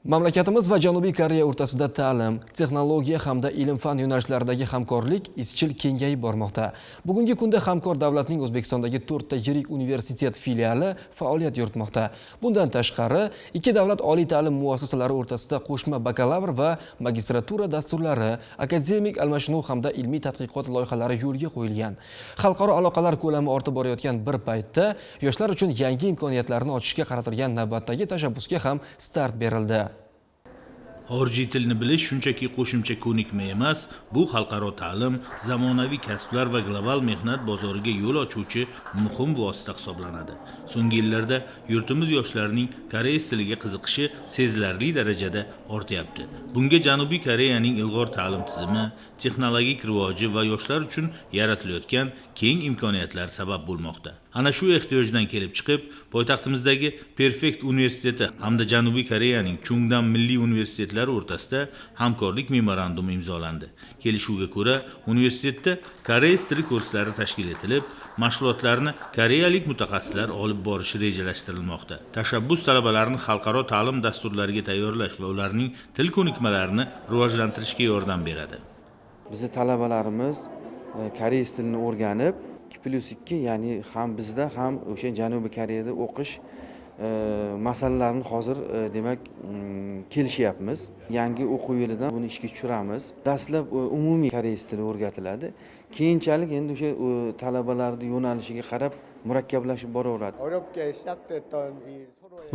Mamlakatimiz va Janubiy Koreya o'rtasida ta'lim, texnologiya hamda ilm-fan yo'nalishlaridagi hamkorlik izchil kengayib bormoqda. Bugungi kunda hamkor davlatning O'zbekistondagi 4 ta yirik universitet filiali faoliyat yuritmoqda. Bundan tashqari, ikki davlat oliy ta'lim muassasalari o'rtasida qo'shma bakalavr va magistratura dasturlari, akademik almashinuv hamda ilmiy tadqiqot loyihalari yo'lga qo'yilgan. Xalqaro aloqalar ko'lami ortib borayotgan bir paytda yoshlar uchun yangi imkoniyatlarni ochishga qaratilgan navbatdagi tashabbusga ham start berildi. Xorijiy tilni bilish shunchaki qo'shimcha ko'nikma emas, bu xalqaro ta'lim, zamonaviy kasblar va global mehnat bozoriga yo'l ochuvchi muhim vosita hisoblanadi. So'nggi yillarda yurtimiz yoshlarining koreys tiliga qiziqishi sezilarli darajada ortyapti. Bunga Janubiy Koreyaning ilg'or ta'lim tizimi, texnologik rivoji va yoshlar uchun yaratilayotgan keng imkoniyatlar sabab bo'lmoqda. Ana shu ehtiyojdan kelib chiqib, poytaxtimizdagi Perfect universiteti hamda Janubiy Koreyaning Chungdan milliy universitetlari o'rtasida hamkorlik memorandumi imzolandi. Kelishuvga ko'ra, universitetda koreys tili kurslari tashkil etilib, mashg'ulotlarni koreyalik mutaxassislar olib borishi rejalashtirilmoqda. Tashabbus talabalarini xalqaro ta'lim dasturlariga tayyorlash va ularning til ko'nikmalarini rivojlantirishga yordam beradi. Bizning talabalarimiz koreys tilini o'rganib, 2+2 ya'ni ham bizda ham o'sha Janubiy Koreyada o'qish masalalarini hozir demak kelishyapmiz. Yangi o'quv yilidan buni ishga tushiramiz. Dastlab umumiy koreys tili o'rgatiladi. Keyinchalik endi o'sha talabalarning yo'nalishiga qarab murakkablashib boraveradi.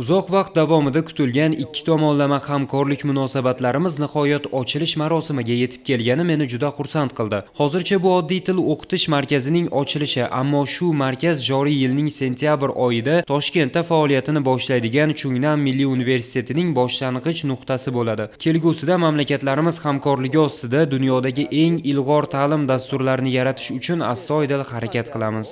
Uzoq vaqt davomida kutilgan ikki tomonlama hamkorlik munosabatlarimiz nihoyat ochilish marosimiga yetib kelgani meni juda xursand qildi. Hozircha bu oddiy til o'qitish markazining ochilishi, ammo shu markaz joriy yilning sentyabr oyida Toshkentda faoliyatini boshlaydigan Chungnan milliy universitetining boshlang'ich nuqtasi bo'ladi. Kelgusida mamlakatlarimiz hamkorligi ostida dunyodagi eng ilg'or ta'lim dasturlarini yaratish uchun astoydil harakat qilamiz.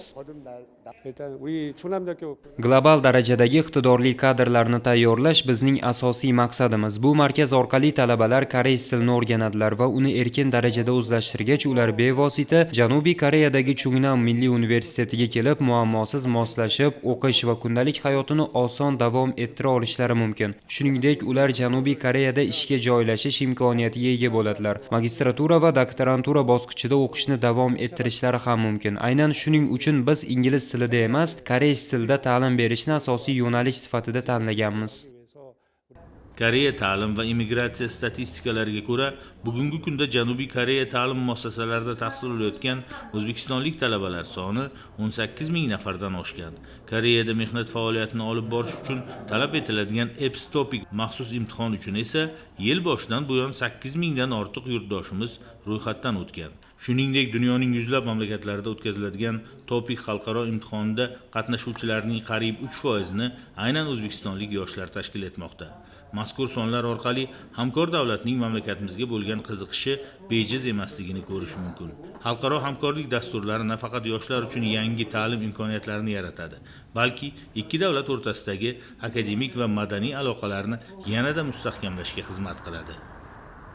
Global darajadagi iqtidorli kadrlarni tayyorlash bizning asosiy maqsadimiz. Bu markaz orqali talabalar koreys tilini o'rganadilar va uni erkin darajada o'zlashtirgach, ular bevosita Janubiy Koreyadagi Chungnan milliy universitetiga kelib, muammosiz moslashib, o'qish va kundalik hayotini oson davom ettira olishlari mumkin. Shuningdek, ular Janubiy Koreyada ishga joylashish imkoniyatiga ega bo'ladilar. Magistratura va doktorantura bosqichida o'qishni davom ettirishlari ham mumkin. Aynan shuning uchun biz ingliz tilida emas, koreys tilida ta'lim berishni asosiy yo'nalish sifatida tanlaganmiz. Koreya ta'lim va immigratsiya statistikalariga ko'ra, bugungi kunda Janubiy Koreya ta'lim muassasalarida tahsil olayotgan o'zbekistonlik talabalar soni 18 ming nafardan oshgan. Koreyada mehnat faoliyatini olib borish uchun talab etiladigan EPS-TOPIK maxsus imtihon uchun esa yil boshidan buyon 8 mingdan ortiq yurtdoshimiz ro'yxatdan o'tgan. Shuningdek, dunyoning yuzlab mamlakatlarida o'tkaziladigan TOPIK xalqaro imtihonida qatnashuvchilarning qariyb 3%ni aynan o'zbekistonlik yoshlar tashkil etmoqda. Mazkur sonlar orqali hamkor davlatning mamlakatimizga bo'lgan qiziqishi bejiz emasligini ko'rish mumkin. Xalqaro hamkorlik dasturlari nafaqat yoshlar uchun yangi ta'lim imkoniyatlarini yaratadi, balki ikki davlat o'rtasidagi akademik va madaniy aloqalarni yanada mustahkamlashga xizmat qiladi.